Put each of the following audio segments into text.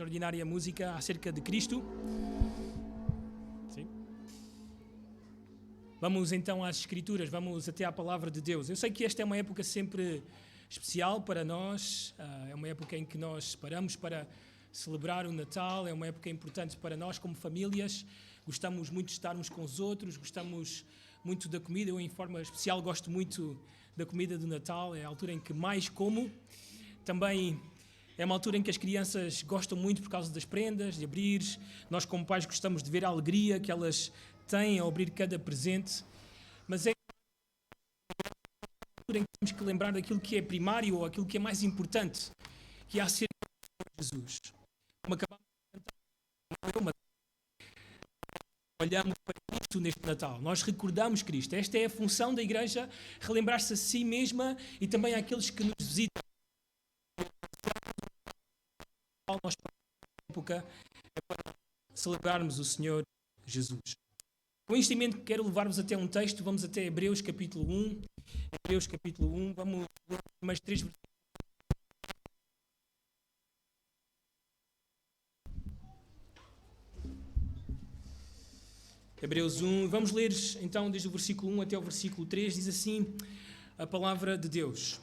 extraordinária música acerca de Cristo. Sim. Vamos então às Escrituras, vamos até à Palavra de Deus. Eu sei que esta é uma época sempre especial para nós, é uma época em que nós paramos para celebrar o Natal, é uma época importante para nós como famílias, gostamos muito de estarmos com os outros, gostamos muito da comida, eu em forma especial gosto muito da comida do Natal, é a altura em que mais como. Também é uma altura em que as crianças gostam muito por causa das prendas, de abrir. Nós, como pais, gostamos de ver a alegria que elas têm ao abrir cada presente. Mas é uma altura em que temos que lembrar daquilo que é primário ou aquilo que é mais importante, que é acerca de Jesus. Como acabamos de cantar, olhamos para Cristo neste Natal. Nós recordamos Cristo. Esta é a função da Igreja, relembrar-se a si mesma e também àqueles que nos visitam. Nós época é para celebrarmos o Senhor Jesus. Com isto em mente, quero levar-vos até um texto. Vamos até Hebreus capítulo 1. Hebreus capítulo 1. Vamos ler mais 3 versículos. Hebreus 1. Vamos ler então desde o versículo 1 até o versículo 3. Diz assim a palavra de Deus.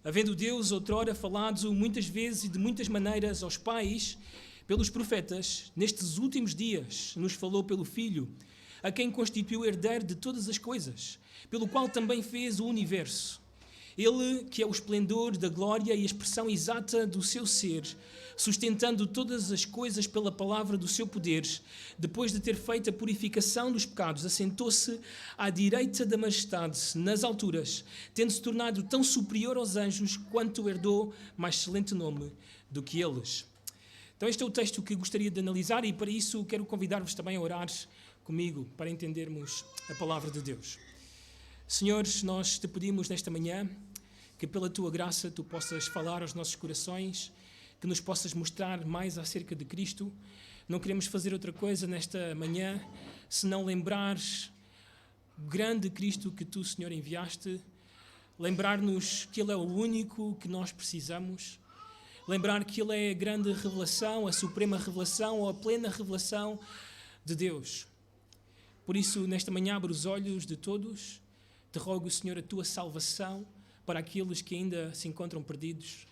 Havendo Deus outrora falado muitas vezes e de muitas maneiras aos pais, pelos profetas, nestes últimos dias nos falou pelo Filho, a quem constituiu herdeiro de todas as coisas, pelo qual também fez o universo. Ele, que é o esplendor da glória e a expressão exata do seu ser, sustentando todas as coisas pela palavra do seu poder, depois de ter feito a purificação dos pecados, assentou-se à direita da majestade nas alturas, tendo-se tornado tão superior aos anjos quanto herdou mais excelente nome do que eles. Então este é o texto que gostaria de analisar e para isso quero convidar-vos também a orar comigo para entendermos a palavra de Deus. Senhores, nós te pedimos nesta manhã que pela tua graça tu possas falar aos nossos corações, que nos possas mostrar mais acerca de Cristo. Não queremos fazer outra coisa nesta manhã, senão lembrar o grande Cristo que tu, Senhor, enviaste, lembrar-nos que Ele é o único que nós precisamos, lembrar que Ele é a grande revelação, a suprema revelação ou a plena revelação de Deus. Por isso, nesta manhã, abre os olhos de todos. Te rogo, Senhor, a tua salvação para aqueles que ainda se encontram perdidos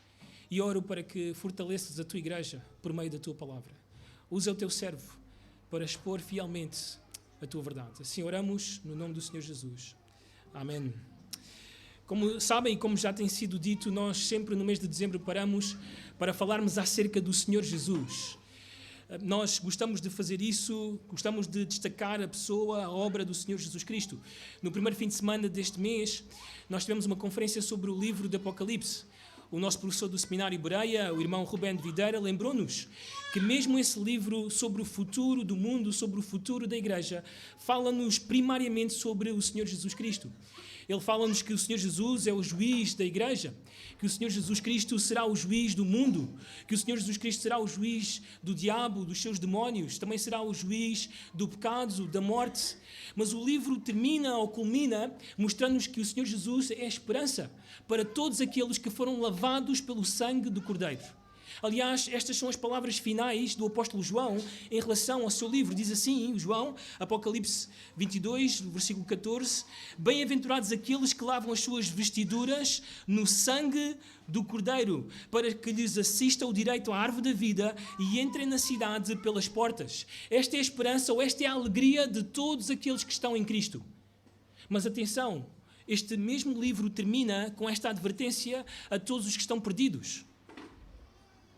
e oro para que fortaleças a tua igreja por meio da tua palavra. Usa o teu servo para expor fielmente a tua verdade. Assim oramos no nome do Senhor Jesus. Amém. Como sabem e como já tem sido dito, nós sempre no mês de dezembro paramos para falarmos acerca do Senhor Jesus. Nós gostamos de fazer isso, gostamos de destacar a pessoa, a obra do Senhor Jesus Cristo. No primeiro fim de semana deste mês, nós tivemos uma conferência sobre o livro do Apocalipse. O nosso professor do Seminário Bereia, o irmão Rubén de Videira, lembrou-nos que mesmo esse livro sobre o futuro do mundo, sobre o futuro da Igreja, fala-nos primariamente sobre o Senhor Jesus Cristo. Ele fala-nos que o Senhor Jesus é o juiz da Igreja, que o Senhor Jesus Cristo será o juiz do mundo, que o Senhor Jesus Cristo será o juiz do diabo, dos seus demónios, também será o juiz do pecado, da morte. Mas o livro termina ou culmina mostrando-nos que o Senhor Jesus é a esperança para todos aqueles que foram lavados pelo sangue do Cordeiro. Aliás, estas são as palavras finais do apóstolo João em relação ao seu livro. Diz assim, João, Apocalipse 22, versículo 14, bem-aventurados aqueles que lavam as suas vestiduras no sangue do Cordeiro, para que lhes assista o direito à árvore da vida e entrem na cidade pelas portas. Esta é a esperança ou esta é a alegria de todos aqueles que estão em Cristo. Mas atenção, este mesmo livro termina com esta advertência a todos os que estão perdidos.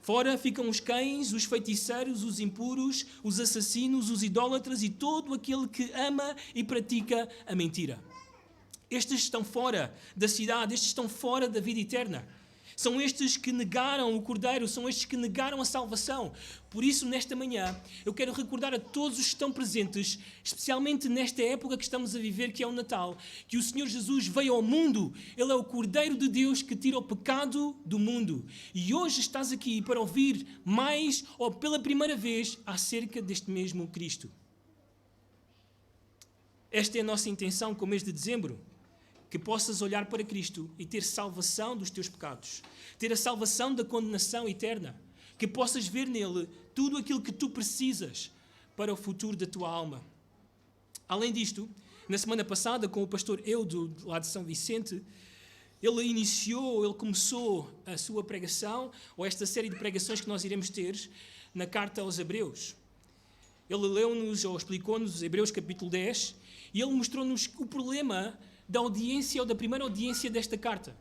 Fora ficam os cães, os feiticeiros, os impuros, os assassinos, os idólatras e todo aquele que ama e pratica a mentira. Estes estão fora da cidade, estes estão fora da vida eterna. São estes que negaram o Cordeiro, são estes que negaram a salvação. Por isso, nesta manhã, eu quero recordar a todos os que estão presentes, especialmente nesta época que estamos a viver, que é o Natal, que o Senhor Jesus veio ao mundo. Ele é o Cordeiro de Deus que tira o pecado do mundo. E hoje estás aqui para ouvir mais ou pela primeira vez acerca deste mesmo Cristo. Esta é a nossa intenção com o mês de dezembro. Que possas olhar para Cristo e ter salvação dos teus pecados, ter a salvação da condenação eterna. que possas ver nele tudo aquilo que tu precisas para o futuro da tua alma. Além disto, na semana passada, com o pastor Eudo, lá de São Vicente, ele começou a sua pregação, ou esta série de pregações que nós iremos ter, na carta aos Hebreus. Ele leu-nos, ou explicou-nos, Hebreus capítulo 10, e ele mostrou-nos o problema da audiência, ou da primeira audiência desta carta.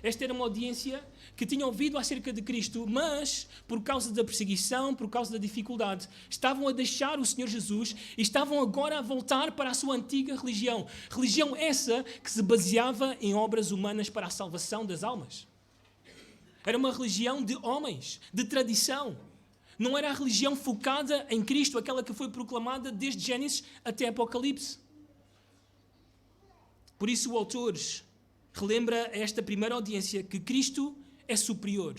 Esta era uma audiência que tinha ouvido acerca de Cristo, mas, por causa da perseguição, por causa da dificuldade, estavam a deixar o Senhor Jesus e estavam agora a voltar para a sua antiga religião. Religião essa que se baseava em obras humanas para a salvação das almas. Era uma religião de homens, de tradição. Não era a religião focada em Cristo, aquela que foi proclamada desde Gênesis até Apocalipse. Por isso o autor relembra a esta primeira audiência que Cristo é superior.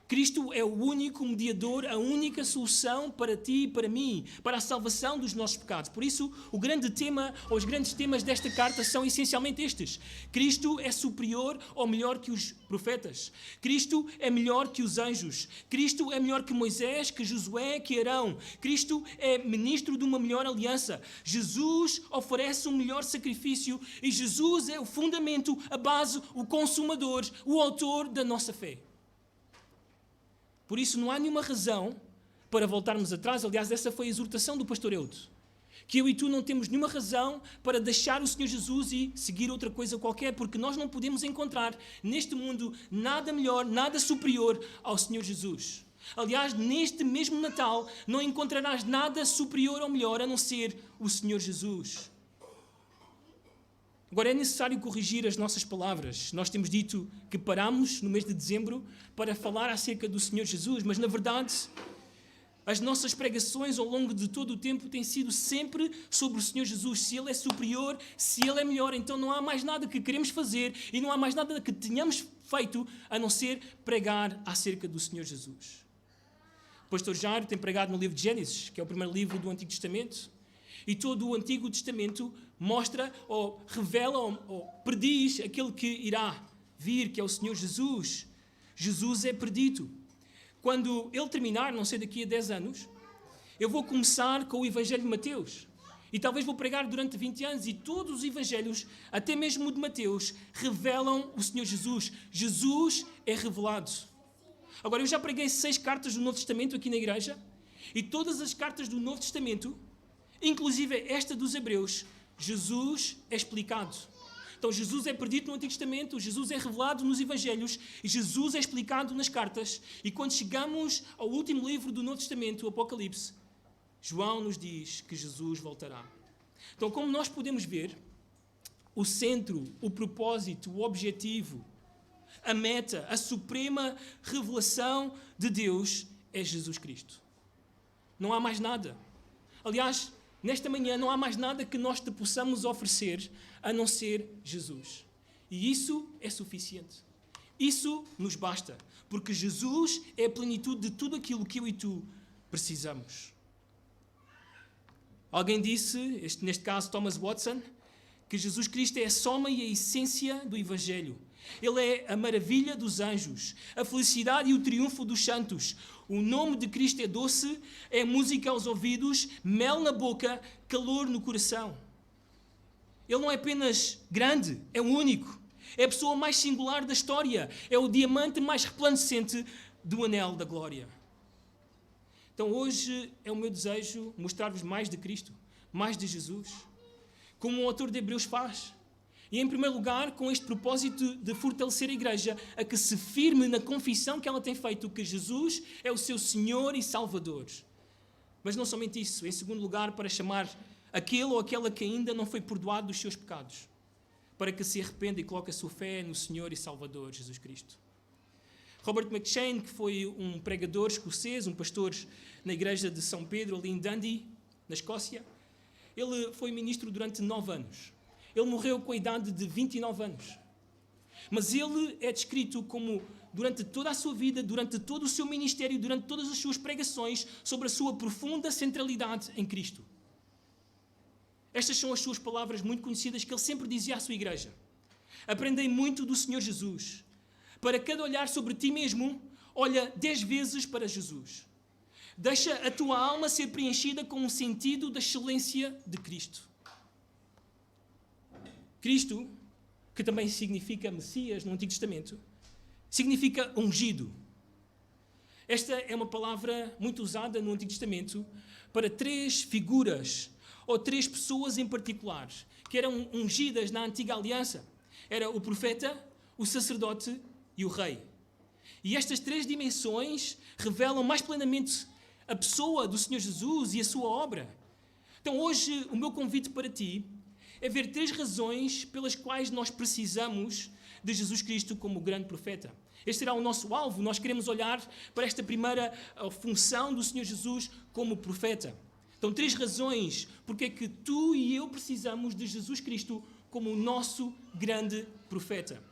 Cristo é o único mediador, a única solução para ti e para mim, para a salvação dos nossos pecados. Por isso, o grande tema, ou os grandes temas desta carta são essencialmente estes. Cristo é superior ou melhor que os profetas. Cristo é melhor que os anjos. Cristo é melhor que Moisés, que Josué, que Arão. Cristo é ministro de uma melhor aliança. Jesus oferece um melhor sacrifício e Jesus é o fundamento, a base, o consumador, o autor da nossa fé. Por isso não há nenhuma razão para voltarmos atrás. Aliás, essa foi a exortação do pastor Eudo. Que eu e tu não temos nenhuma razão para deixar o Senhor Jesus e seguir outra coisa qualquer, porque nós não podemos encontrar neste mundo nada melhor, nada superior ao Senhor Jesus. Aliás, neste mesmo Natal não encontrarás nada superior ou melhor a não ser o Senhor Jesus. Agora é necessário corrigir as nossas palavras. Nós temos dito que paramos no mês de dezembro para falar acerca do Senhor Jesus, mas na verdade as nossas pregações ao longo de todo o tempo têm sido sempre sobre o Senhor Jesus. Se Ele é superior, se Ele é melhor, então não há mais nada que queremos fazer e não há mais nada que tenhamos feito a não ser pregar acerca do Senhor Jesus. O pastor Jairo tem pregado no livro de Gênesis, que é o primeiro livro do Antigo Testamento, e todo o Antigo Testamento mostra ou revela ou prediz aquele que irá vir, que é o Senhor Jesus. Jesus é predito. Quando ele terminar, não sei, daqui a 10 anos, eu vou começar com o Evangelho de Mateus. E talvez vou pregar durante 20 anos e todos os Evangelhos, até mesmo o de Mateus, revelam o Senhor Jesus. Jesus é revelado. Agora, eu já preguei 6 cartas do Novo Testamento aqui na igreja e todas as cartas do Novo Testamento, inclusive esta dos Hebreus, Jesus é explicado. Então Jesus é predito no Antigo Testamento, Jesus é revelado nos Evangelhos e Jesus é explicado nas cartas. E quando chegamos ao último livro do Novo Testamento, o Apocalipse, João nos diz que Jesus voltará. Então, como nós podemos ver, o centro, o propósito, o objetivo, a meta, a suprema revelação de Deus é Jesus Cristo. Não há mais nada. Aliás, nesta manhã não há mais nada que nós te possamos oferecer a não ser Jesus. E isso é suficiente. Isso nos basta. Porque Jesus é a plenitude de tudo aquilo que eu e tu precisamos. Alguém disse, neste caso Thomas Watson, que Jesus Cristo é a soma e a essência do Evangelho. Ele é a maravilha dos anjos, a felicidade e o triunfo dos santos. O nome de Cristo é doce, é música aos ouvidos, mel na boca, calor no coração. Ele não é apenas grande, é o único. É a pessoa mais singular da história. É o diamante mais resplandecente do anel da glória. Então hoje é o meu desejo mostrar-vos mais de Cristo, mais de Jesus, como o autor de Hebreus faz. E, em primeiro lugar, com este propósito de fortalecer a igreja a que se firme na confissão que ela tem feito que Jesus é o seu Senhor e Salvador. Mas não somente isso. Em segundo lugar, para chamar aquele ou aquela que ainda não foi perdoado dos seus pecados, para que se arrependa e coloque a sua fé no Senhor e Salvador Jesus Cristo. Robert McCheyne, que foi um pregador escocês, um pastor na igreja de São Pedro, ali em Dundee, na Escócia, ele foi ministro durante 9 anos. Ele morreu com a idade de 29 anos. Mas ele é descrito como, durante toda a sua vida, durante todo o seu ministério, durante todas as suas pregações, sobre a sua profunda centralidade em Cristo. Estas são as suas palavras muito conhecidas que ele sempre dizia à sua igreja. Aprendei muito do Senhor Jesus. Para cada olhar sobre ti mesmo, olha 10 vezes para Jesus. Deixa a tua alma ser preenchida com um sentido da excelência de Cristo. Cristo, que também significa Messias no Antigo Testamento, significa ungido. Esta é uma palavra muito usada no Antigo Testamento para 3 figuras ou 3 pessoas em particular que eram ungidas na Antiga Aliança. Era o profeta, o sacerdote e o rei. E estas 3 dimensões revelam mais plenamente a pessoa do Senhor Jesus e a sua obra. Então hoje o meu convite para ti é ver 3 razões pelas quais nós precisamos de Jesus Cristo como grande profeta. Este será o nosso alvo. Nós queremos olhar para esta primeira função do Senhor Jesus como profeta. Então 3 razões porque é que tu e eu precisamos de Jesus Cristo como o nosso grande profeta.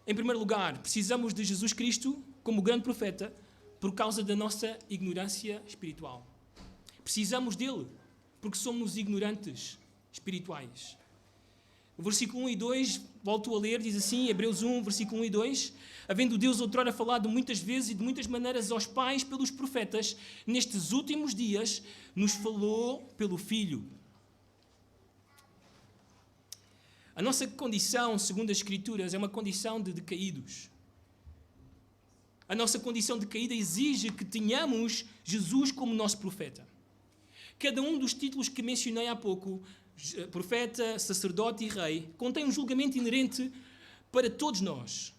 Em primeiro lugar, precisamos de Jesus Cristo como grande profeta por causa da nossa ignorância espiritual. Precisamos dele porque somos ignorantes espirituais. O versículo 1 e 2, volto a ler, diz assim, Hebreus 1, versículo 1 e 2, havendo Deus outrora falado muitas vezes e de muitas maneiras aos pais pelos profetas, nestes últimos dias nos falou pelo Filho. A nossa condição, segundo as Escrituras, é uma condição de decaídos. A nossa condição de caída exige que tenhamos Jesus como nosso profeta. Cada um dos títulos que mencionei há pouco, profeta, sacerdote e rei, contém um julgamento inerente para todos nós.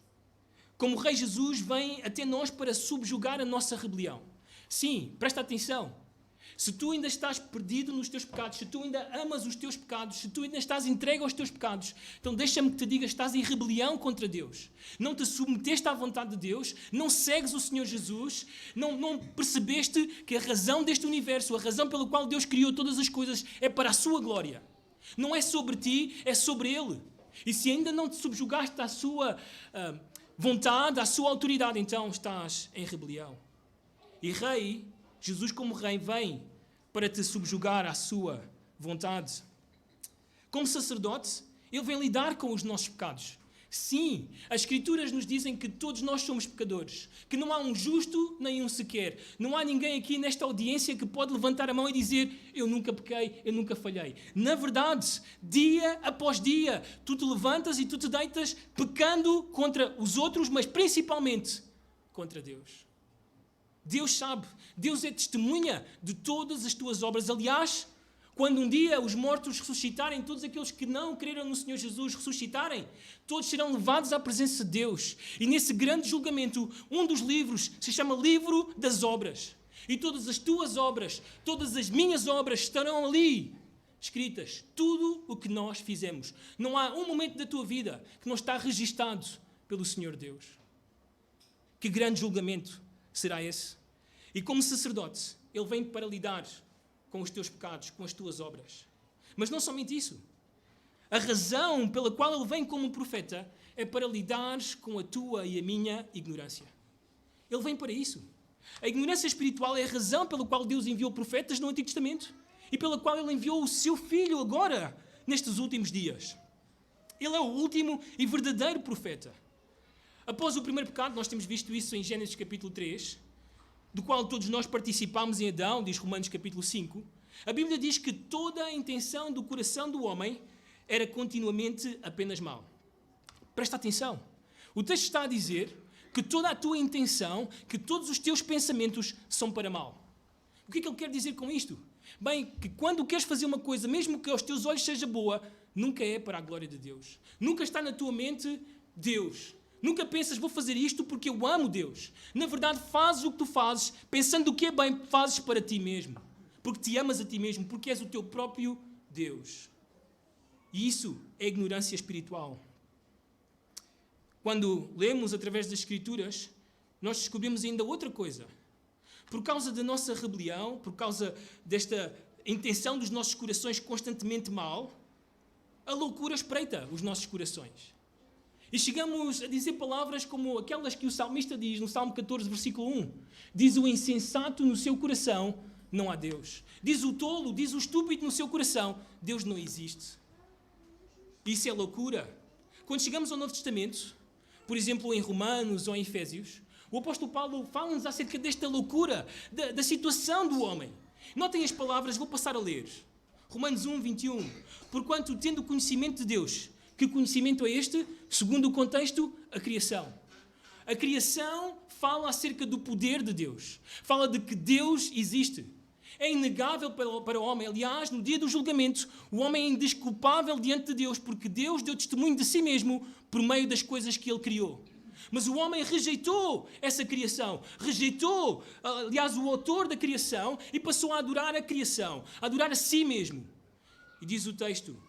Como o Rei Jesus vem até nós para subjugar a nossa rebelião. Sim, presta atenção. Se tu ainda estás perdido nos teus pecados, se tu ainda amas os teus pecados, se tu ainda estás entregue aos teus pecados, então deixa-me que te diga, estás em rebelião contra Deus. Não te submeteste à vontade de Deus, não segues o Senhor Jesus, não percebeste que a razão deste universo, a razão pela qual Deus criou todas as coisas é para a sua glória. Não é sobre ti, é sobre Ele. E se ainda não te subjugaste à sua vontade, à sua autoridade, então estás em rebelião. E Rei, Jesus como Rei vem para te subjugar à sua vontade. Como sacerdote, Ele vem lidar com os nossos pecados. Sim, as Escrituras nos dizem que todos nós somos pecadores, que não há um justo nem um sequer. Não há ninguém aqui nesta audiência que pode levantar a mão e dizer eu nunca pequei, eu nunca falhei. Na verdade, dia após dia, tu te levantas e tu te deitas pecando contra os outros, mas principalmente contra Deus. Deus sabe, Deus é testemunha de todas as tuas obras. Aliás, quando um dia os mortos ressuscitarem, todos aqueles que não creram no Senhor Jesus ressuscitarem, todos serão levados à presença de Deus. E nesse grande julgamento, um dos livros se chama Livro das Obras. E todas as tuas obras, todas as minhas obras estarão ali escritas. Tudo o que nós fizemos. Não há um momento da tua vida que não está registado pelo Senhor Deus. Que grande julgamento será esse? E como sacerdote, Ele vem para lidar com os teus pecados, com as tuas obras. Mas não somente isso. A razão pela qual Ele vem como profeta é para lidar com a tua e a minha ignorância. Ele vem para isso. A ignorância espiritual é a razão pela qual Deus enviou profetas no Antigo Testamento e pela qual Ele enviou o seu Filho agora, nestes últimos dias. Ele é o último e verdadeiro profeta. Após o primeiro pecado, nós temos visto isso em Gênesis capítulo 3, do qual todos nós participámos em Adão, diz Romanos capítulo 5, a Bíblia diz que toda a intenção do coração do homem era continuamente apenas mal. Presta atenção. O texto está a dizer que toda a tua intenção, que todos os teus pensamentos são para mal. O que é que ele quer dizer com isto? Bem, que quando queres fazer uma coisa, mesmo que aos teus olhos seja boa, nunca é para a glória de Deus. Nunca está na tua mente Deus. Nunca pensas, vou fazer isto porque eu amo Deus. Na verdade, fazes o que tu fazes, pensando o que é bem, fazes para ti mesmo. Porque te amas a ti mesmo, porque és o teu próprio Deus. E isso é ignorância espiritual. Quando lemos através das Escrituras, nós descobrimos ainda outra coisa. Por causa da nossa rebelião, por causa desta intenção dos nossos corações constantemente mal, a loucura espreita os nossos corações. E chegamos a dizer palavras como aquelas que o salmista diz no Salmo 14, versículo 1. Diz o insensato no seu coração, não há Deus. Diz o tolo, diz o estúpido no seu coração, Deus não existe. Isso é loucura. Quando chegamos ao Novo Testamento, por exemplo, em Romanos ou em Efésios, O apóstolo Paulo fala-nos acerca desta loucura, da situação do homem. Notem as palavras, vou passar a ler. Romanos 1, 21. Porquanto, tendo conhecimento de Deus, que conhecimento é este? Segundo o contexto, a criação. A criação fala acerca do poder de Deus. Fala de que Deus existe. É inegável para o homem. Aliás, no dia do julgamento, o homem é indesculpável diante de Deus, porque Deus deu testemunho de si mesmo por meio das coisas que ele criou. Mas o homem rejeitou essa criação, rejeitou, aliás, o autor da criação e passou a adorar a criação, a adorar a si mesmo. E diz o texto,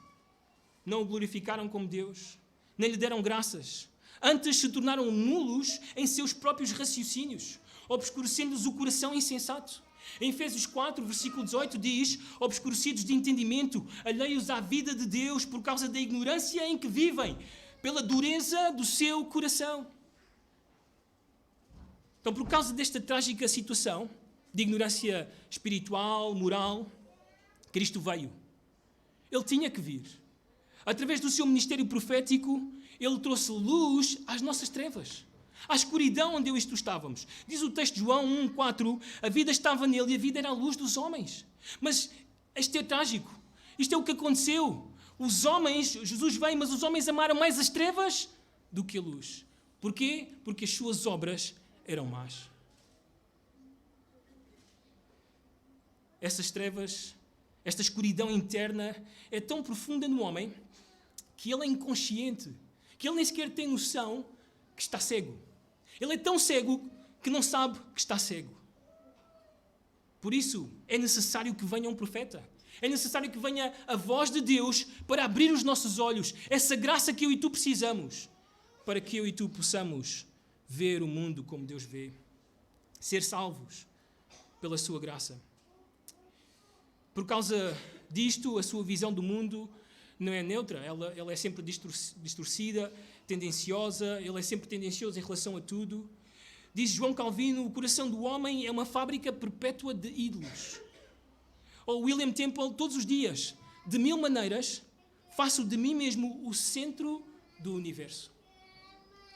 não o glorificaram como Deus, nem lhe deram graças. Antes se tornaram nulos em seus próprios raciocínios, obscurecendo-lhes o coração insensato. Em Efésios 4, versículo 18 diz, obscurecidos de entendimento, alheios à vida de Deus por causa da ignorância em que vivem, pela dureza do seu coração. Então, por causa desta trágica situação de ignorância espiritual, moral, Cristo veio. Ele tinha que vir. Através do seu ministério profético, ele trouxe luz às nossas trevas, à escuridão onde eu e tu estávamos. Diz o texto de João 1,4, a vida estava nele e a vida era a luz dos homens. Mas isto é trágico. Isto é o que aconteceu. Os homens, Jesus veio, mas os homens amaram mais as trevas do que a luz. Porquê? Porque as suas obras eram más. Essas trevas, esta escuridão interna é tão profunda no homem que ele é inconsciente, que ele nem sequer tem noção que está cego. Ele é tão cego que não sabe que está cego. Por isso, é necessário que venha um profeta. É necessário que venha a voz de Deus para abrir os nossos olhos. Essa graça que eu e tu precisamos para que eu e tu possamos ver o mundo como Deus vê. Ser salvos pela sua graça. Por causa disto, a sua visão do mundo não é neutra. Ela é sempre distorcida, tendenciosa. Ele é sempre tendencioso em relação a tudo. Diz João Calvino, o coração do homem é uma fábrica perpétua de ídolos. Ou William Temple, todos os dias, de 1000 maneiras, faço de mim mesmo o centro do universo.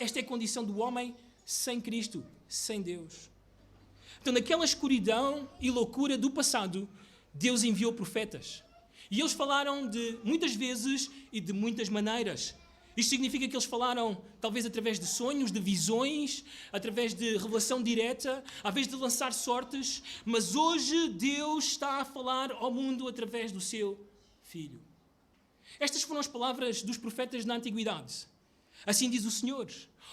Esta é a condição do homem sem Cristo, sem Deus. Então, naquela escuridão e loucura do passado, Deus enviou profetas. E eles falaram de muitas vezes e de muitas maneiras. Isto significa que eles falaram, talvez através de sonhos, de visões, através de revelação direta, através de lançar sortes, mas hoje Deus está a falar ao mundo através do seu Filho. Estas foram as palavras dos profetas na Antiguidade. Assim diz o Senhor.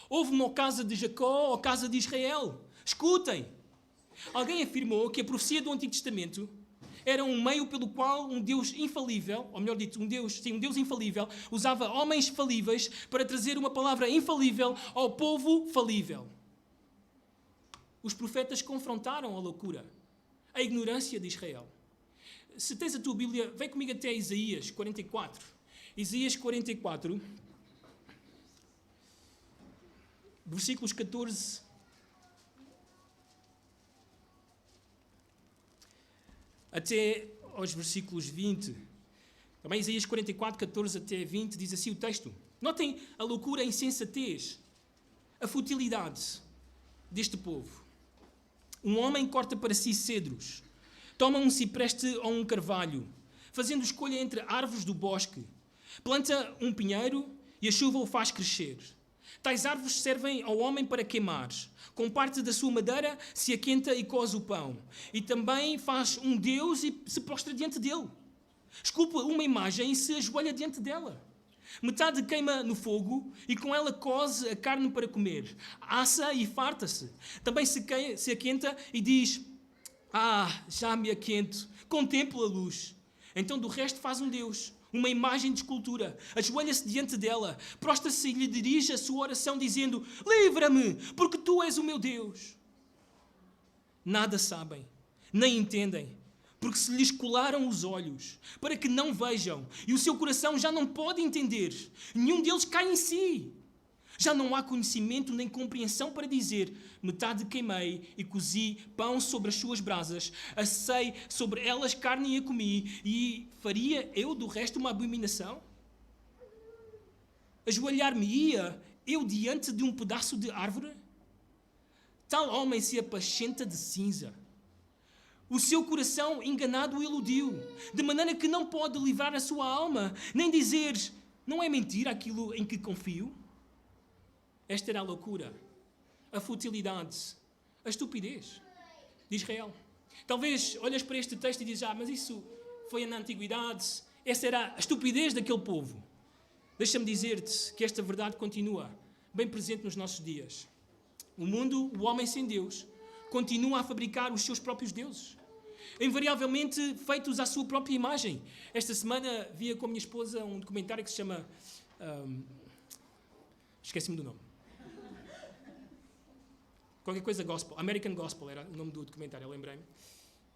Ouve-me, ó casa de Jacó, ó casa de Israel. Escutem. Alguém afirmou que a profecia do Antigo Testamento era um meio pelo qual um Deus infalível, ou melhor dito, um Deus infalível, usava homens falíveis para trazer uma palavra infalível ao povo falível. Os profetas confrontaram a loucura, a ignorância de Israel. Se tens a tua Bíblia, vem comigo até Isaías 44. Isaías 44, versículos 14 até aos versículos 20. Também Isaías 44, 14 até 20, diz assim o texto. Notem a loucura, a insensatez, a futilidade deste povo. Um homem corta para si cedros, toma um cipreste ou um carvalho, fazendo escolha entre árvores do bosque. Planta um pinheiro e a chuva o faz crescer. Tais árvores servem ao homem para queimar. Com parte da sua madeira se aquenta e coze o pão. E também faz um Deus e se prostra diante dele. Esculpa uma imagem e se ajoelha diante dela. Metade queima no fogo e com ela coze a carne para comer. Assa e farta-se. Também se aquenta e diz, já me aquento. Contempla a luz. Então do resto faz um Deus. Uma imagem de escultura, ajoelha-se diante dela, prostra-se e lhe dirige a sua oração dizendo, livra-me, porque tu és o meu Deus. Nada sabem, nem entendem, porque se lhes colaram os olhos, para que não vejam, e o seu coração já não pode entender, nenhum deles cai em si. Já não há conhecimento nem compreensão para dizer, metade queimei e cozi pão sobre as suas brasas, assei sobre elas carne e a comi, e faria eu do resto uma abominação? Ajoelhar-me-ia eu diante de um pedaço de árvore? Tal homem se apascenta de cinza. O seu coração enganado o iludiu, de maneira que não pode livrar a sua alma, nem dizer, não é mentira aquilo em que confio? Esta era a loucura, a futilidade, a estupidez de Israel. Talvez olhas para este texto e dizes, mas isso foi na antiguidade, essa era a estupidez daquele povo. Deixa-me dizer-te que esta verdade continua bem presente nos nossos dias. O mundo, o homem sem Deus, continua a fabricar os seus próprios deuses, invariavelmente feitos à sua própria imagem. Esta semana via com a minha esposa um documentário que se chama... esqueci-me do nome. Qualquer coisa Gospel, American Gospel era o nome do documentário, eu lembrei-me.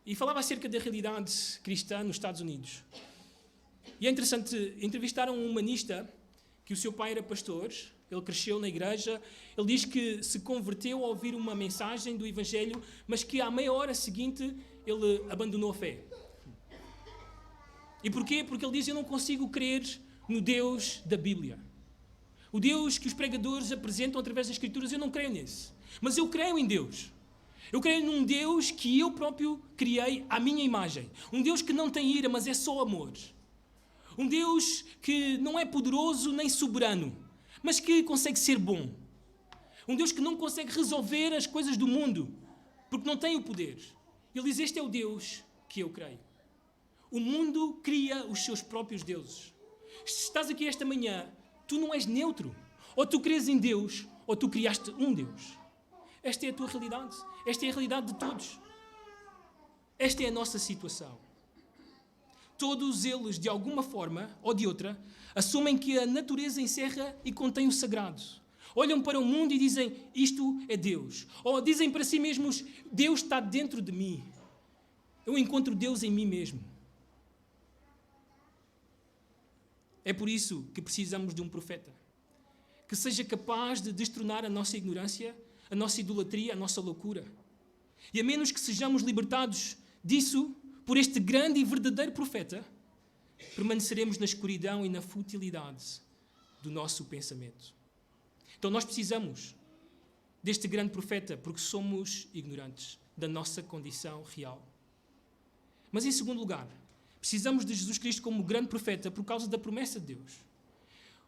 E falava acerca da realidade cristã nos Estados Unidos. E é interessante, entrevistaram um humanista que o seu pai era pastor, ele cresceu na igreja, ele diz que se converteu ao ouvir uma mensagem do Evangelho, mas que à meia hora seguinte ele abandonou a fé. E porquê? Porque ele diz, eu não consigo crer no Deus da Bíblia. O Deus que os pregadores apresentam através das Escrituras, eu não creio nesse. Mas eu creio em Deus. Eu creio num Deus que eu próprio criei à minha imagem. Um Deus que não tem ira, mas é só amor. Um Deus que não é poderoso nem soberano, mas que consegue ser bom. Um Deus que não consegue resolver as coisas do mundo, porque não tem o poder. Ele diz, este é o Deus que eu creio. O mundo cria os seus próprios deuses. Se estás aqui esta manhã, tu não és neutro. Ou tu crês em Deus, ou tu criaste um Deus. Esta é a tua realidade. Esta é a realidade de todos. Esta é a nossa situação. Todos eles, de alguma forma ou de outra, assumem que a natureza encerra e contém o sagrado. Olham para o mundo e dizem, isto é Deus. Ou dizem para si mesmos, Deus está dentro de mim. Eu encontro Deus em mim mesmo. É por isso que precisamos de um profeta que seja capaz de destronar a nossa ignorância, a nossa idolatria, a nossa loucura. E a menos que sejamos libertados disso, por este grande e verdadeiro profeta, permaneceremos na escuridão e na futilidade do nosso pensamento. Então nós precisamos deste grande profeta porque somos ignorantes da nossa condição real. Mas em segundo lugar, precisamos de Jesus Cristo como grande profeta por causa da promessa de Deus.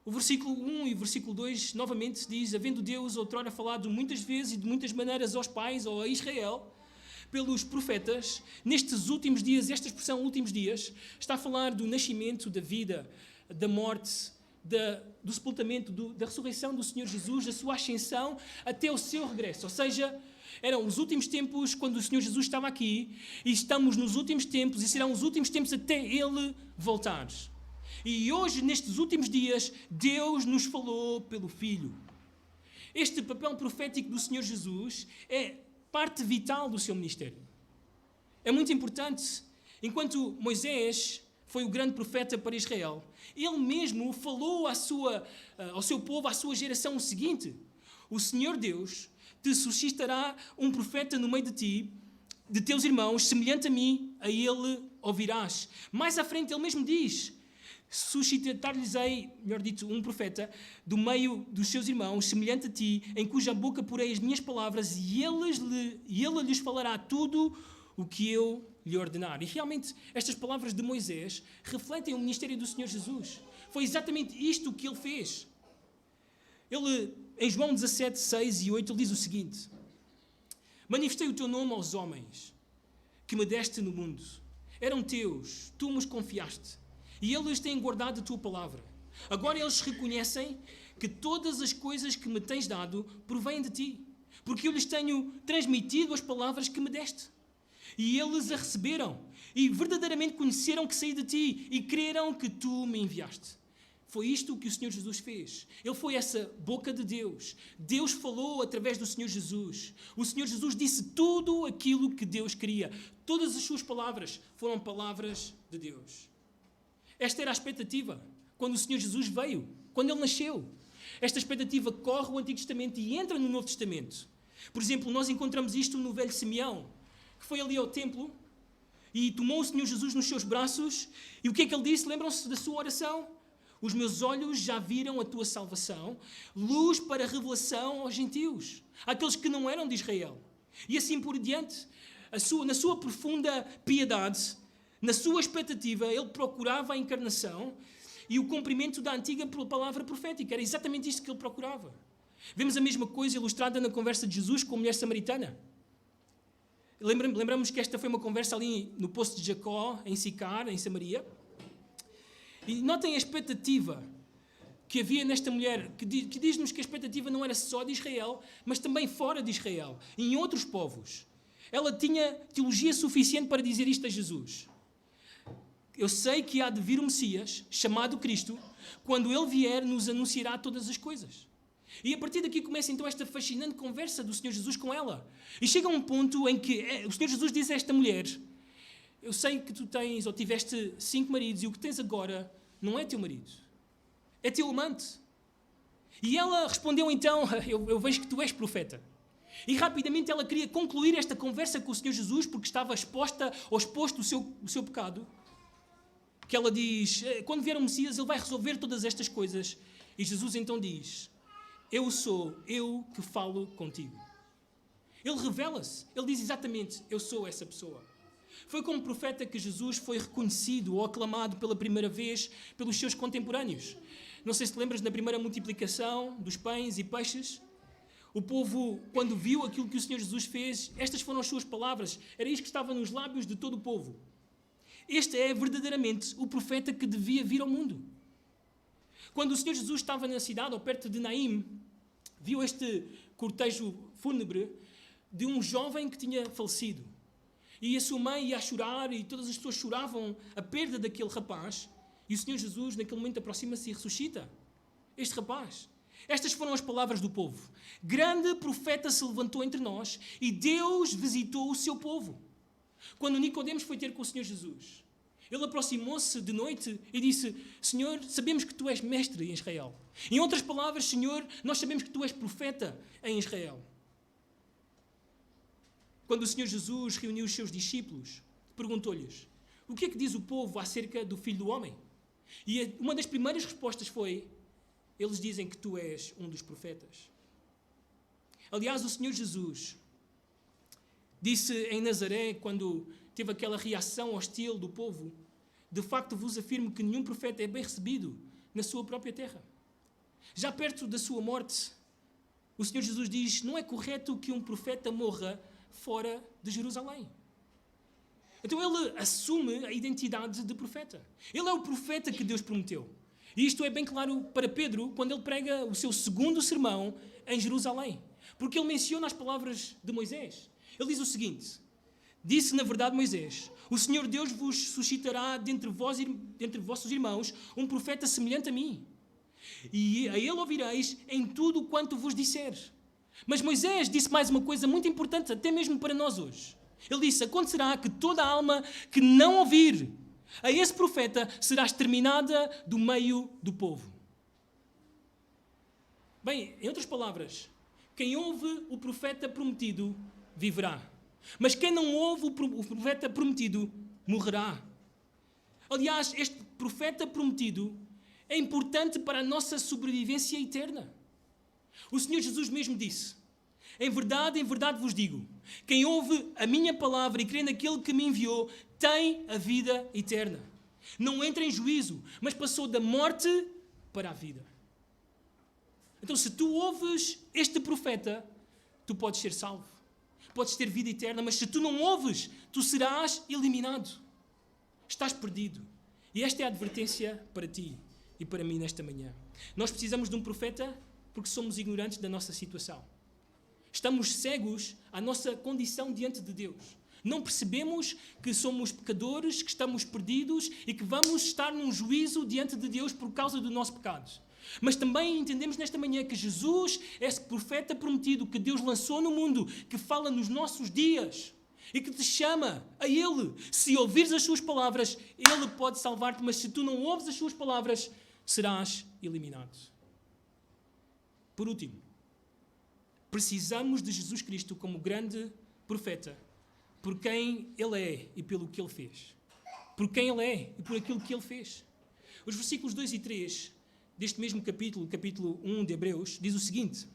O versículo 1 e o versículo 2 novamente diz, havendo Deus outrora falado muitas vezes e de muitas maneiras aos pais ou a Israel, pelos profetas, nestes últimos dias, esta expressão últimos dias, está a falar do nascimento, da vida, da morte, do sepultamento, da ressurreição do Senhor Jesus, da sua ascensão até o seu regresso. Ou seja, eram os últimos tempos quando o Senhor Jesus estava aqui e estamos nos últimos tempos e serão os últimos tempos até Ele voltar. E hoje, nestes últimos dias, Deus nos falou pelo Filho. Este papel profético do Senhor Jesus é parte vital do seu ministério. É muito importante. Enquanto Moisés foi o grande profeta para Israel, ele mesmo falou ao seu povo, à sua geração, o seguinte: o Senhor Deus te suscitará um profeta no meio de ti, de teus irmãos, semelhante a mim, a ele ouvirás. Mais à frente ele mesmo diz: suscitar-lhes-ei, melhor dito, um profeta do meio dos seus irmãos, semelhante a ti, em cuja boca porei as minhas palavras, e ele lhes falará tudo o que eu lhe ordenar. E realmente estas palavras de Moisés refletem o ministério do Senhor Jesus. Foi exatamente isto que ele fez. Ele, em João 17, 6 e 8, ele diz o seguinte: manifestei o teu nome aos homens que me deste no mundo. Eram teus, tu nos confiaste. E eles têm guardado a tua palavra. Agora eles reconhecem que todas as coisas que me tens dado provêm de ti, porque eu lhes tenho transmitido as palavras que me deste. E eles a receberam e verdadeiramente conheceram que saí de ti e creram que tu me enviaste. Foi isto que o Senhor Jesus fez. Ele foi essa boca de Deus. Deus falou através do Senhor Jesus. O Senhor Jesus disse tudo aquilo que Deus queria. Todas as suas palavras foram palavras de Deus. Esta era a expectativa quando o Senhor Jesus veio, quando Ele nasceu. Esta expectativa corre o Antigo Testamento e entra no Novo Testamento. Por exemplo, nós encontramos isto no velho Simeão, que foi ali ao templo e tomou o Senhor Jesus nos seus braços. E o que é que ele disse? Lembram-se da sua oração? Os meus olhos já viram a tua salvação, luz para revelação aos gentios, àqueles que não eram de Israel. E assim por diante, na sua profunda piedade, na sua expectativa, ele procurava a encarnação e o cumprimento da antiga palavra profética. Era exatamente isto que ele procurava. Vemos a mesma coisa ilustrada na conversa de Jesus com a mulher samaritana. Lembramos que esta foi uma conversa ali no poço de Jacó, em Sicar, em Samaria. E notem a expectativa que havia nesta mulher, que diz-nos que a expectativa não era só de Israel, mas também fora de Israel, em outros povos. Ela tinha teologia suficiente para dizer isto a Jesus. Eu sei que há de vir o Messias, chamado Cristo, quando ele vier, nos anunciará todas as coisas. E a partir daqui começa então esta fascinante conversa do Senhor Jesus com ela. E chega a um ponto em que o Senhor Jesus diz a esta mulher: eu sei que tu tens ou tiveste 5 maridos e o que tens agora não é teu marido, é teu amante. E ela respondeu então: eu vejo que tu és profeta. E rapidamente ela queria concluir esta conversa com o Senhor Jesus porque estava exposto o seu pecado. Que ela diz: quando vier o Messias ele vai resolver todas estas coisas. E Jesus então diz: eu sou eu que falo contigo. Ele revela-se, ele diz exatamente: eu sou essa pessoa. Foi como profeta que Jesus foi reconhecido ou aclamado pela primeira vez pelos seus contemporâneos. Não sei se te lembras da primeira multiplicação dos pães e peixes. O povo, quando viu aquilo que o Senhor Jesus fez, estas foram as suas palavras. Era isto que estava nos lábios de todo o povo: este é verdadeiramente o profeta que devia vir ao mundo. Quando o Senhor Jesus estava na cidade, ou perto de Naim, viu este cortejo fúnebre de um jovem que tinha falecido. E a sua mãe ia a chorar e todas as pessoas choravam a perda daquele rapaz. E o Senhor Jesus, naquele momento, aproxima-se e ressuscita este rapaz. Estas foram as palavras do povo. Grande profeta se levantou entre nós e Deus visitou o seu povo. Quando Nicodemos foi ter com o Senhor Jesus, ele aproximou-se de noite e disse: Senhor, sabemos que tu és mestre em Israel. Em outras palavras, Senhor, nós sabemos que tu és profeta em Israel. Quando o Senhor Jesus reuniu os seus discípulos, perguntou-lhes: o que é que diz o povo acerca do Filho do Homem? E uma das primeiras respostas foi: eles dizem que tu és um dos profetas. Aliás, o Senhor Jesus disse em Nazaré, quando teve aquela reação hostil do povo: de facto vos afirmo que nenhum profeta é bem recebido na sua própria terra. Já perto da sua morte, o Senhor Jesus diz: não é correto que um profeta morra fora de Jerusalém. Então ele assume a identidade de profeta. Ele é o profeta que Deus prometeu. E isto é bem claro para Pedro quando ele prega o seu segundo sermão em Jerusalém. Porque ele menciona as palavras de Moisés. Ele diz o seguinte: disse na verdade Moisés: o Senhor Deus vos suscitará dentre vossos irmãos um profeta semelhante a mim. E a ele ouvireis em tudo quanto vos disser. Mas Moisés disse mais uma coisa muito importante, até mesmo para nós hoje. Ele disse: acontecerá que toda alma que não ouvir a esse profeta será exterminada do meio do povo. Bem, em outras palavras, quem ouve o profeta prometido viverá. Mas quem não ouve o profeta prometido morrerá. Aliás, este profeta prometido é importante para a nossa sobrevivência eterna. O Senhor Jesus mesmo disse: em verdade vos digo, quem ouve a minha palavra e crê naquele que me enviou, tem a vida eterna. Não entra em juízo, mas passou da morte para a vida. Então, se tu ouves este profeta, tu podes ser salvo. Podes ter vida eterna, mas se tu não ouves, tu serás eliminado. Estás perdido. E esta é a advertência para ti e para mim nesta manhã. Nós precisamos de um profeta porque somos ignorantes da nossa situação. Estamos cegos à nossa condição diante de Deus. Não percebemos que somos pecadores, que estamos perdidos e que vamos estar num juízo diante de Deus por causa do nosso pecado. Mas também entendemos nesta manhã que Jesus é esse profeta prometido que Deus lançou no mundo, que fala nos nossos dias e que te chama a Ele. Se ouvires as suas palavras, Ele pode salvar-te, mas se tu não ouves as suas palavras, serás eliminado. Por último, precisamos de Jesus Cristo como grande profeta, por quem Ele é e pelo que Ele fez. Por quem Ele é e por aquilo que Ele fez. Os versículos 2 e 3 deste mesmo capítulo, capítulo 1 de Hebreus, diz o seguinte: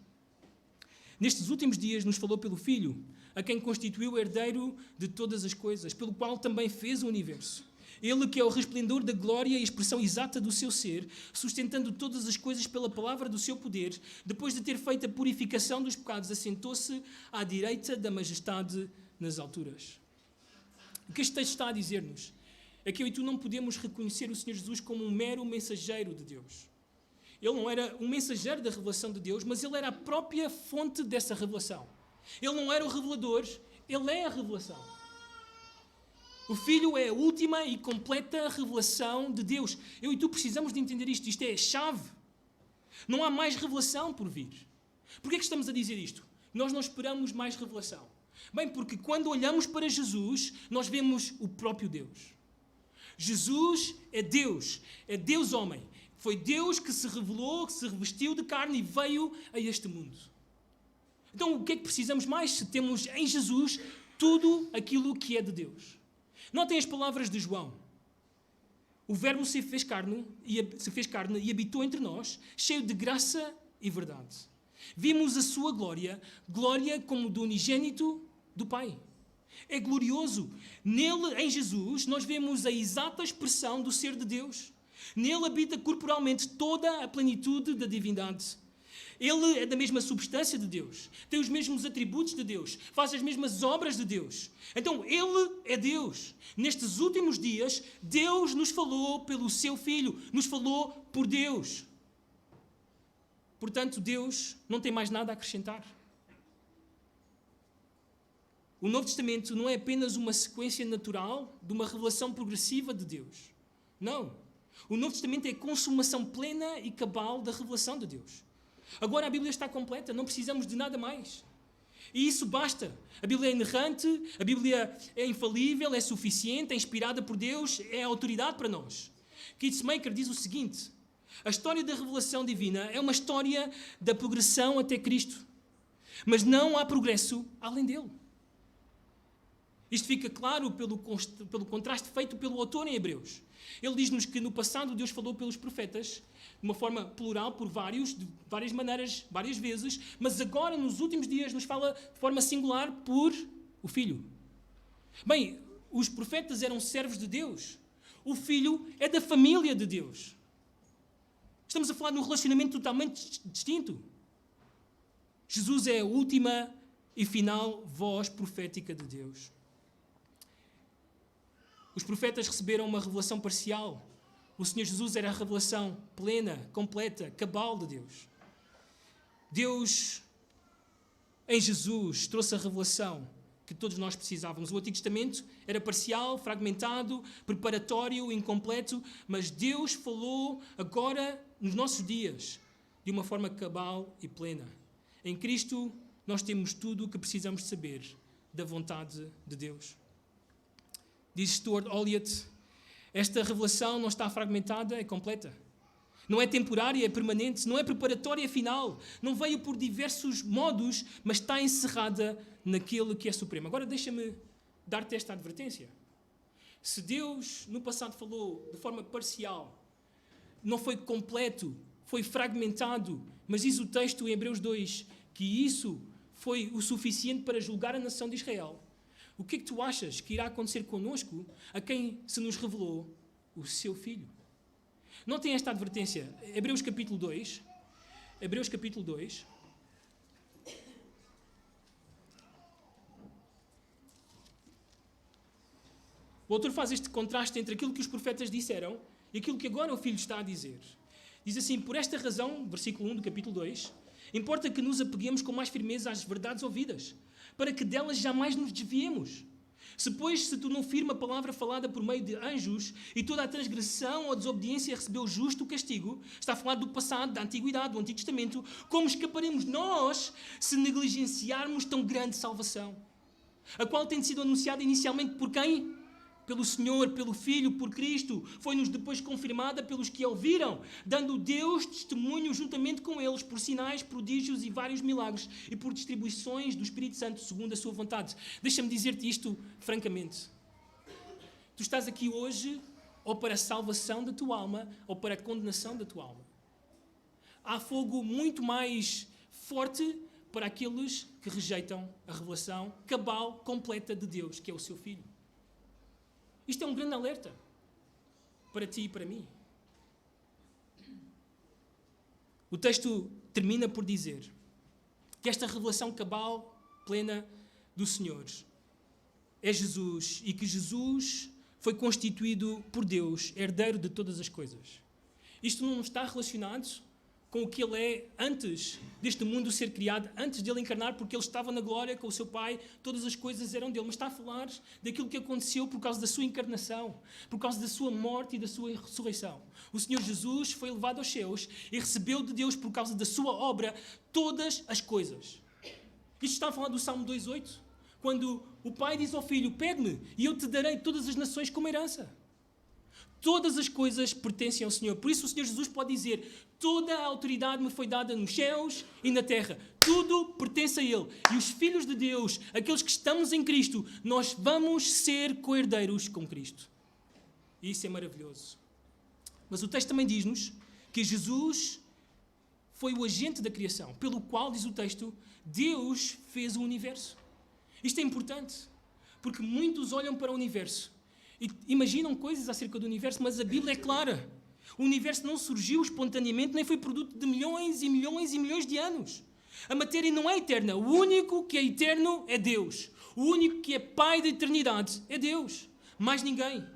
nestes últimos dias nos falou pelo Filho, a quem constituiu o herdeiro de todas as coisas, pelo qual também fez o universo. Ele que é o resplendor da glória e a expressão exata do seu ser, sustentando todas as coisas pela palavra do seu poder, depois de ter feito a purificação dos pecados, assentou-se à direita da majestade nas alturas. O que este texto está a dizer-nos é que eu e tu não podemos reconhecer o Senhor Jesus como um mero mensageiro de Deus. Ele não era um mensageiro da revelação de Deus, mas ele era a própria fonte dessa revelação. Ele não era o revelador, ele é a revelação. O Filho é a última e completa revelação de Deus. Eu e tu precisamos de entender isto. Isto é a chave. Não há mais revelação por vir. Por que é que estamos a dizer isto? Nós não esperamos mais revelação. Bem, porque quando olhamos para Jesus, nós vemos o próprio Deus. Jesus é Deus homem. Foi Deus que se revelou, que se revestiu de carne e veio a este mundo. Então, o que é que precisamos mais se temos em Jesus tudo aquilo que é de Deus? Notem as palavras de João. O Verbo se fez carne e habitou entre nós, cheio de graça e verdade. Vimos a sua glória, glória como do unigênito do Pai. É glorioso. Nele, em Jesus, nós vemos a exata expressão do ser de Deus. Nele habita corporalmente toda a plenitude da divindade. Ele é da mesma substância de Deus, tem os mesmos atributos de Deus, faz as mesmas obras de Deus. Então, Ele é Deus. Nestes últimos dias, Deus nos falou pelo Seu Filho, nos falou por Deus. Portanto, Deus não tem mais nada a acrescentar. O Novo Testamento não é apenas uma sequência natural de uma revelação progressiva de Deus. Não. O Novo Testamento é a consumação plena e cabal da revelação de Deus. Agora a Bíblia está completa, não precisamos de nada mais. E isso basta. A Bíblia é inerrante, a Bíblia é infalível, é suficiente, é inspirada por Deus, é autoridade para nós. Keith Maker diz o seguinte: a história da revelação divina é uma história da progressão até Cristo. Mas não há progresso além dele. Isto fica claro pelo contraste feito pelo autor em Hebreus. Ele diz-nos que no passado Deus falou pelos profetas, de uma forma plural, por de várias maneiras, várias vezes, mas agora, nos últimos dias, nos fala de forma singular por o Filho. Bem, os profetas eram servos de Deus. O Filho é da família de Deus. Estamos a falar de um relacionamento totalmente distinto. Jesus é a última e final voz profética de Deus. Os profetas receberam uma revelação parcial. O Senhor Jesus era a revelação plena, completa, cabal de Deus. Deus, em Jesus, trouxe a revelação que todos nós precisávamos. O Antigo Testamento era parcial, fragmentado, preparatório, incompleto, mas Deus falou agora, nos nossos dias, de uma forma cabal e plena. Em Cristo, nós temos tudo o que precisamos de saber da vontade de Deus. Diz Stuart Olyott, esta revelação não está fragmentada, é completa. Não é temporária, é permanente. Não é preparatória, é final. Não veio por diversos modos, mas está encerrada naquele que é supremo. Agora deixa-me dar-te esta advertência. Se Deus no passado falou de forma parcial, não foi completo, foi fragmentado, mas diz o texto em Hebreus 2 que isso foi o suficiente para julgar a nação de Israel. O que é que tu achas que irá acontecer connosco, a quem se nos revelou o seu Filho? Notem esta advertência. Hebreus capítulo 2. Hebreus capítulo 2. O autor faz este contraste entre aquilo que os profetas disseram e aquilo que agora o Filho está a dizer. Diz assim: por esta razão, versículo 1 do capítulo 2, importa que nos apeguemos com mais firmeza às verdades ouvidas, para que delas jamais nos desviemos. Se tu não firme a palavra falada por meio de anjos e toda a transgressão ou desobediência recebeu justo castigo, está a falar do passado, da antiguidade, do Antigo Testamento, como escaparemos nós se negligenciarmos tão grande salvação? A qual tem sido anunciada inicialmente por quem? Pelo Senhor, pelo Filho, por Cristo. Foi-nos depois confirmada pelos que a ouviram, dando Deus testemunho juntamente com eles por sinais, prodígios e vários milagres e por distribuições do Espírito Santo segundo a sua vontade. Deixa-me dizer-te isto francamente. Tu estás aqui hoje ou para a salvação da tua alma, ou para a condenação da tua alma. Há fogo muito mais forte para aqueles que rejeitam a revelação cabal, completa de Deus, que é o seu Filho. Isto é um grande alerta para ti e para mim. O texto termina por dizer que esta revelação cabal, plena do Senhor, é Jesus, e que Jesus foi constituído por Deus, herdeiro de todas as coisas. Isto não está relacionado com o que ele é antes deste mundo ser criado, antes dele encarnar, porque ele estava na glória com o seu Pai, todas as coisas eram dele, mas está a falar daquilo que aconteceu por causa da sua encarnação, por causa da sua morte e da sua ressurreição. O Senhor Jesus foi levado aos céus e recebeu de Deus, por causa da sua obra, todas as coisas. Isto está a falar do Salmo 2:8, quando o Pai diz ao Filho: pede-me e eu te darei todas as nações como herança. Todas as coisas pertencem ao Senhor. Por isso o Senhor Jesus pode dizer: toda a autoridade me foi dada nos céus e na terra. Tudo pertence a Ele. E os filhos de Deus, aqueles que estamos em Cristo, nós vamos ser co-herdeiros com Cristo. E isso é maravilhoso. Mas o texto também diz-nos que Jesus foi o agente da criação, pelo qual, diz o texto, Deus fez o universo. Isto é importante, porque muitos olham para o universo e imaginam coisas acerca do universo, mas a Bíblia é clara. O universo não surgiu espontaneamente, nem foi produto de milhões e milhões e milhões de anos. A matéria não é eterna. O único que é eterno é Deus. O único que é Pai da eternidade é Deus. Mais ninguém.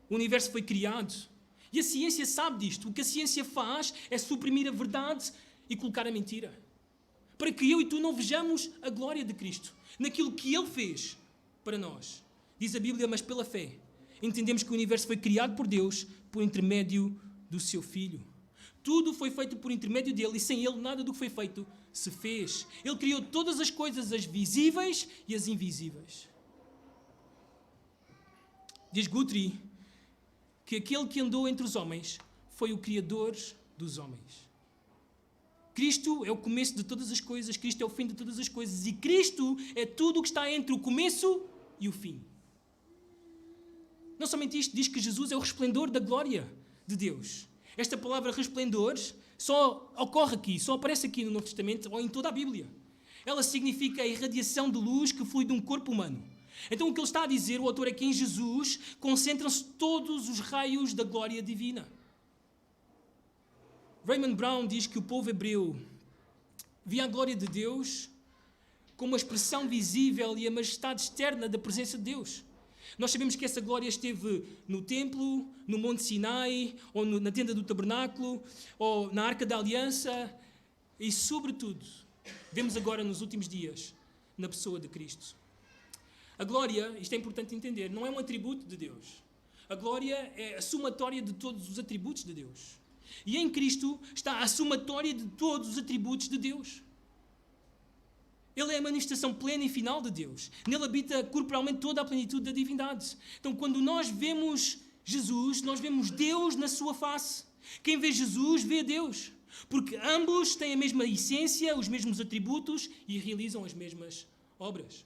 O universo foi criado. E a ciência sabe disto. O que a ciência faz é suprimir a verdade e colocar a mentira. Para que eu e tu não vejamos a glória de Cristo naquilo que Ele fez para nós. Diz a Bíblia: mas pela fé entendemos que o universo foi criado por Deus por intermédio do seu Filho. Tudo foi feito por intermédio dele, e sem ele nada do que foi feito se fez. Ele criou todas as coisas, as visíveis e as invisíveis. Diz Guthrie que aquele que andou entre os homens foi o Criador dos homens. Cristo é o começo de todas as coisas, Cristo é o fim de todas as coisas, e Cristo é tudo o que está entre o começo e o fim. Não somente isto, diz que Jesus é o resplendor da glória de Deus. Esta palavra resplendor só ocorre aqui, só aparece aqui no Novo Testamento ou em toda a Bíblia. Ela significa a irradiação de luz que flui de um corpo humano. Então o que ele está a dizer, o autor, é que em Jesus concentram-se todos os raios da glória divina. Raymond Brown diz que o povo hebreu via a glória de Deus como a expressão visível e a majestade externa da presença de Deus. Nós sabemos que essa glória esteve no templo, no Monte Sinai, ou na tenda do tabernáculo, ou na Arca da Aliança, e sobretudo, vemos agora nos últimos dias, na pessoa de Cristo. A glória, isto é importante entender, não é um atributo de Deus. A glória é a somatória de todos os atributos de Deus. E em Cristo está a somatória de todos os atributos de Deus. Ele é a manifestação plena e final de Deus. Nele habita corporalmente toda a plenitude da divindade. Então, quando nós vemos Jesus, nós vemos Deus na sua face. Quem vê Jesus, vê Deus. Porque ambos têm a mesma essência, os mesmos atributos e realizam as mesmas obras.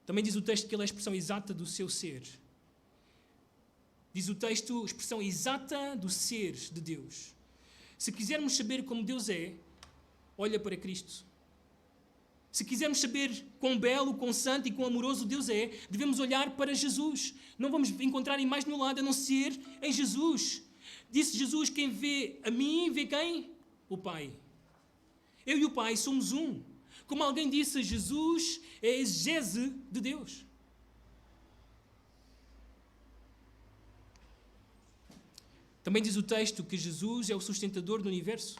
Também diz o texto que ele é a expressão exata do seu ser. Diz o texto, a expressão exata do ser de Deus. Se quisermos saber como Deus é, olha para Cristo. Se quisermos saber quão belo, quão santo e quão amoroso Deus é, devemos olhar para Jesus. Não vamos encontrar em mais nenhum lado a não ser em Jesus. Disse Jesus: quem vê a mim, vê quem? O Pai. Eu e o Pai somos um. Como alguém disse, Jesus é a exegese de Deus. Também diz o texto que Jesus é o sustentador do universo.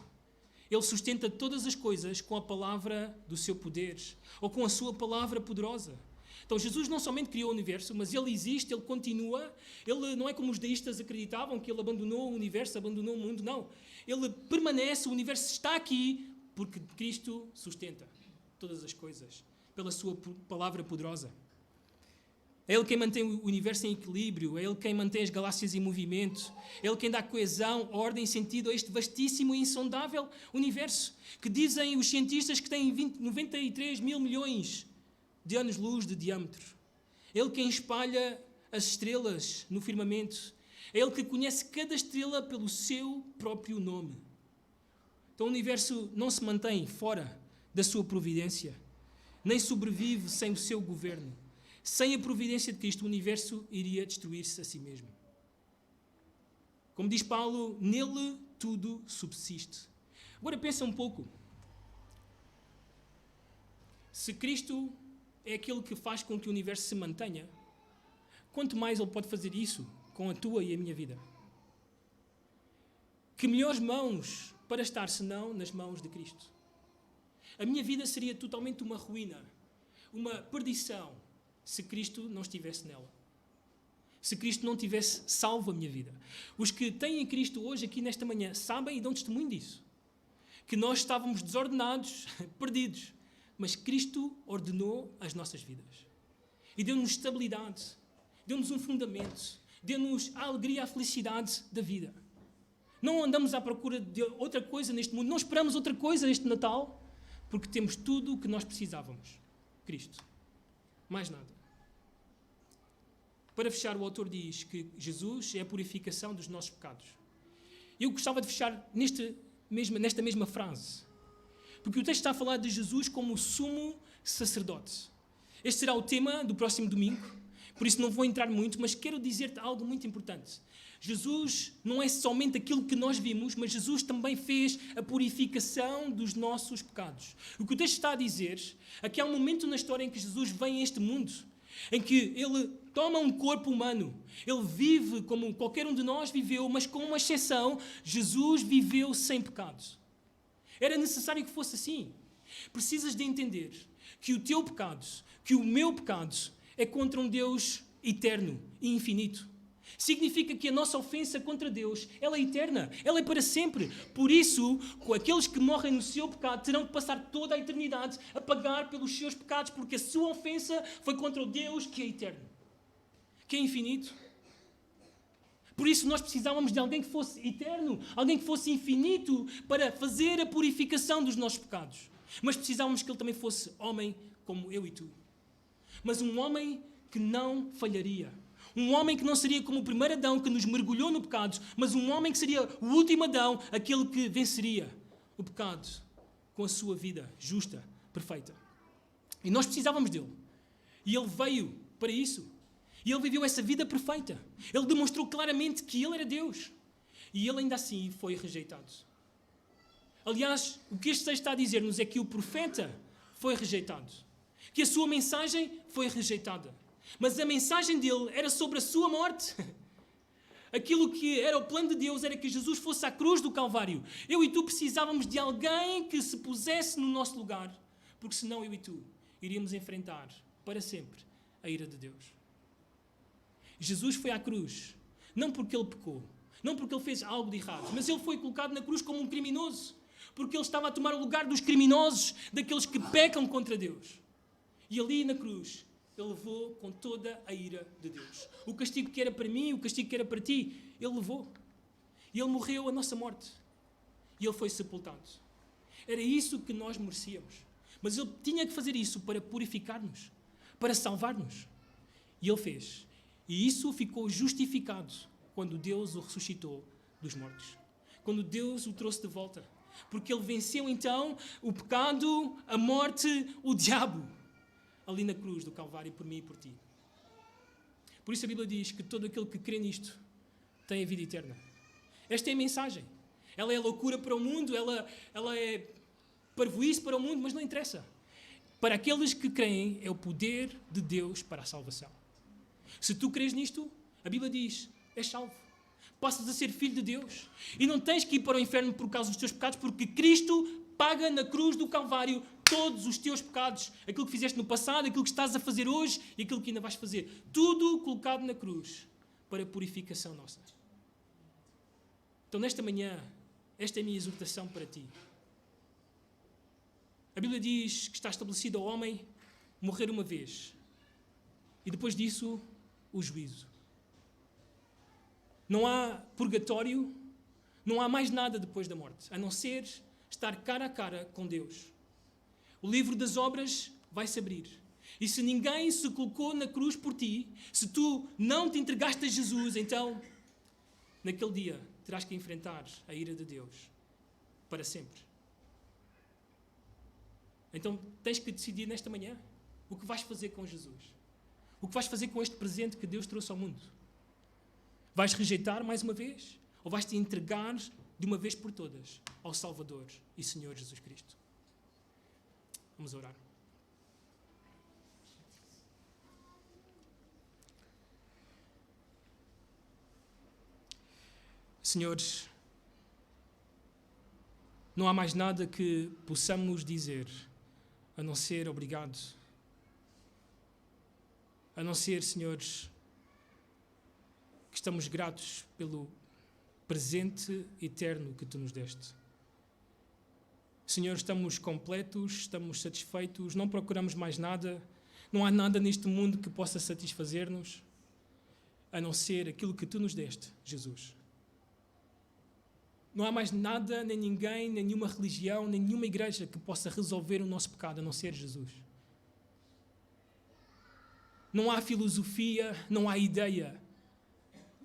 Ele sustenta todas as coisas com a palavra do seu poder, ou com a sua palavra poderosa. Então Jesus não somente criou o universo, mas ele existe, ele continua. Ele não é como os deístas acreditavam, que ele abandonou o universo, abandonou o mundo. Não. Ele permanece, o universo está aqui, porque Cristo sustenta todas as coisas, pela sua palavra poderosa. É Ele quem mantém o universo em equilíbrio, é Ele quem mantém as galáxias em movimento, é Ele quem dá coesão, ordem e sentido a este vastíssimo e insondável universo, que dizem os cientistas que tem 93 mil milhões de anos-luz de diâmetro. É Ele quem espalha as estrelas no firmamento. É Ele que conhece cada estrela pelo seu próprio nome. Então o universo não se mantém fora da sua providência, nem sobrevive sem o seu governo. Sem a providência de Cristo, o universo iria destruir-se a si mesmo. Como diz Paulo, nele tudo subsiste. Agora pensa um pouco. Se Cristo é aquele que faz com que o universo se mantenha, quanto mais Ele pode fazer isso com a tua e a minha vida? Que melhores mãos para estar senão nas mãos de Cristo? A minha vida seria totalmente uma ruína, uma perdição, se Cristo não estivesse nela. Se Cristo não tivesse salvo a minha vida. Os que têm em Cristo hoje, aqui nesta manhã, sabem e dão testemunho disso. Que nós estávamos desordenados, perdidos, mas Cristo ordenou as nossas vidas. E deu-nos estabilidade, deu-nos um fundamento, deu-nos a alegria, a felicidade da vida. Não andamos à procura de outra coisa neste mundo, não esperamos outra coisa neste Natal, porque temos tudo o que nós precisávamos. Cristo. Mais nada. Para fechar, o autor diz que Jesus é a purificação dos nossos pecados. Eu gostava de fechar nesta mesma frase, porque o texto está a falar de Jesus como o sumo sacerdote. Este será o tema do próximo domingo, por isso não vou entrar muito, mas quero dizer-te algo muito importante. Jesus não é somente aquilo que nós vimos, mas Jesus também fez a purificação dos nossos pecados. O que o texto está a dizer é que há um momento na história em que Jesus vem a este mundo, em que Ele toma um corpo humano. Ele vive como qualquer um de nós viveu, mas com uma exceção, Jesus viveu sem pecados. Era necessário que fosse assim. Precisas de entender que o teu pecado, que o meu pecado, é contra um Deus eterno e infinito. Significa que a nossa ofensa contra Deus, ela é eterna, ela é para sempre. Por isso, aqueles que morrem no seu pecado terão que passar toda a eternidade a pagar pelos seus pecados, porque a sua ofensa foi contra o Deus que é eterno, que é infinito. Por isso nós precisávamos de alguém que fosse eterno, alguém que fosse infinito para fazer a purificação dos nossos pecados. Mas precisávamos que ele também fosse homem como eu e tu. Mas um homem que não falharia. Um homem que não seria como o primeiro Adão que nos mergulhou no pecado, mas um homem que seria o último Adão, aquele que venceria o pecado com a sua vida justa, perfeita. E nós precisávamos dele. E ele veio para isso. E ele viveu essa vida perfeita. Ele demonstrou claramente que ele era Deus. E ele ainda assim foi rejeitado. Aliás, o que este texto está a dizer-nos é que o profeta foi rejeitado. Que a sua mensagem foi rejeitada. Mas a mensagem dele era sobre a sua morte. Aquilo que era o plano de Deus era que Jesus fosse à cruz do Calvário. Eu e tu precisávamos de alguém que se pusesse no nosso lugar, porque senão eu e tu iríamos enfrentar para sempre a ira de Deus. Jesus foi à cruz, não porque ele pecou, não porque ele fez algo de errado, mas ele foi colocado na cruz como um criminoso, porque ele estava a tomar o lugar dos criminosos, daqueles que pecam contra Deus. E ali na cruz, ele levou com toda a ira de Deus. O castigo que era para mim, o castigo que era para ti, ele levou. E ele morreu a nossa morte. E ele foi sepultado. Era isso que nós merecíamos. Mas ele tinha que fazer isso para purificar-nos, para salvar-nos. E ele fez. E isso ficou justificado quando Deus o ressuscitou dos mortos. Quando Deus o trouxe de volta. Porque ele venceu então o pecado, a morte, o diabo. Ali na cruz do Calvário, por mim e por ti. Por isso a Bíblia diz que todo aquele que crê nisto tem a vida eterna. Esta é a mensagem. Ela é loucura para o mundo, ela é parvoíce para o mundo, mas não interessa. Para aqueles que creem, é o poder de Deus para a salvação. Se tu crês nisto, a Bíblia diz, és salvo. Passas a ser filho de Deus. E não tens que ir para o inferno por causa dos teus pecados, porque Cristo paga na cruz do Calvário todos os teus pecados, aquilo que fizeste no passado, aquilo que estás a fazer hoje e aquilo que ainda vais fazer. Tudo colocado na cruz para a purificação nossa. Então, nesta manhã, esta é a minha exortação para ti. A Bíblia diz que está estabelecido ao homem morrer uma vez e depois disso o juízo. Não há purgatório, não há mais nada depois da morte, a não ser estar cara a cara com Deus. O livro das obras vai se abrir. E se ninguém se colocou na cruz por ti, se tu não te entregaste a Jesus, então, naquele dia, terás que enfrentar a ira de Deus para sempre. Então, tens que decidir nesta manhã o que vais fazer com Jesus. O que vais fazer com este presente que Deus trouxe ao mundo. Vais rejeitar mais uma vez? Ou vais te entregar de uma vez por todas ao Salvador e Senhor Jesus Cristo? Vamos orar. Senhores, não há mais nada que possamos dizer a não ser obrigado. A não ser, Senhores, que estamos gratos pelo presente eterno que Tu nos deste. Senhor, estamos completos, estamos satisfeitos, não procuramos mais nada, não há nada neste mundo que possa satisfazer-nos, a não ser aquilo que Tu nos deste, Jesus. Não há mais nada, nem ninguém, nem nenhuma religião, nem nenhuma igreja que possa resolver o nosso pecado, a não ser Jesus. Não há filosofia, não há ideia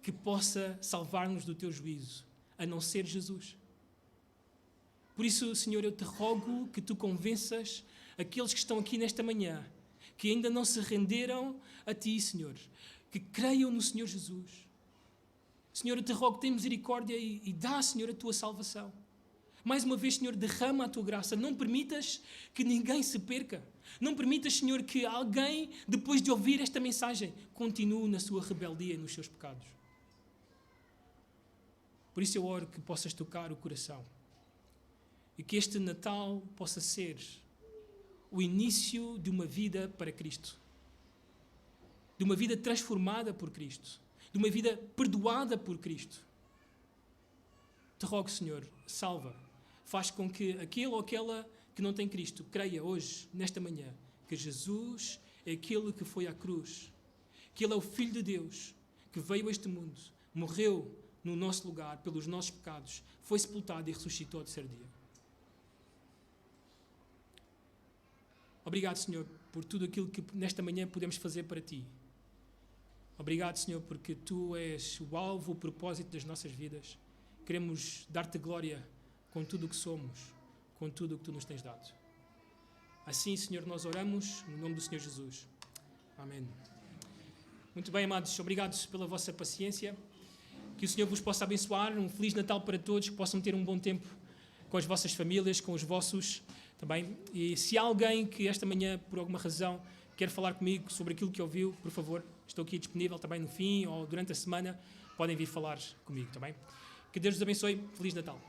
que possa salvar-nos do Teu juízo, a não ser Jesus. Por isso, Senhor, eu te rogo que Tu convenças aqueles que estão aqui nesta manhã, que ainda não se renderam a Ti, Senhor, que creiam no Senhor Jesus. Senhor, eu te rogo, tem misericórdia e dá, Senhor, a Tua salvação. Mais uma vez, Senhor, derrama a Tua graça. Não permitas que ninguém se perca. Não permitas, Senhor, que alguém, depois de ouvir esta mensagem, continue na sua rebeldia e nos seus pecados. Por isso eu oro que possas tocar o coração e que este Natal possa ser o início de uma vida para Cristo, de uma vida transformada por Cristo, de uma vida perdoada por Cristo. Te rogo, Senhor, salva, faz com que aquele ou aquela que não tem Cristo creia hoje, nesta manhã, que Jesus é aquele que foi à cruz, que Ele é o Filho de Deus, que veio a este mundo, morreu no nosso lugar pelos nossos pecados, foi sepultado e ressuscitou ao terceiro dia. Obrigado, Senhor, por tudo aquilo que nesta manhã podemos fazer para Ti. Obrigado, Senhor, porque Tu és o alvo, o propósito das nossas vidas. Queremos dar-te glória com tudo o que somos, com tudo o que Tu nos tens dado. Assim, Senhor, nós oramos no nome do Senhor Jesus. Amém. Muito bem, amados, obrigado pela vossa paciência. Que o Senhor vos possa abençoar. Um Feliz Natal para todos, que possam ter um bom tempo com as vossas famílias, com os vossos também. E se há alguém que esta manhã, por alguma razão, quer falar comigo sobre aquilo que ouviu, por favor, estou aqui disponível também no fim ou durante a semana. Podem vir falar comigo também. Que Deus vos abençoe. Feliz Natal.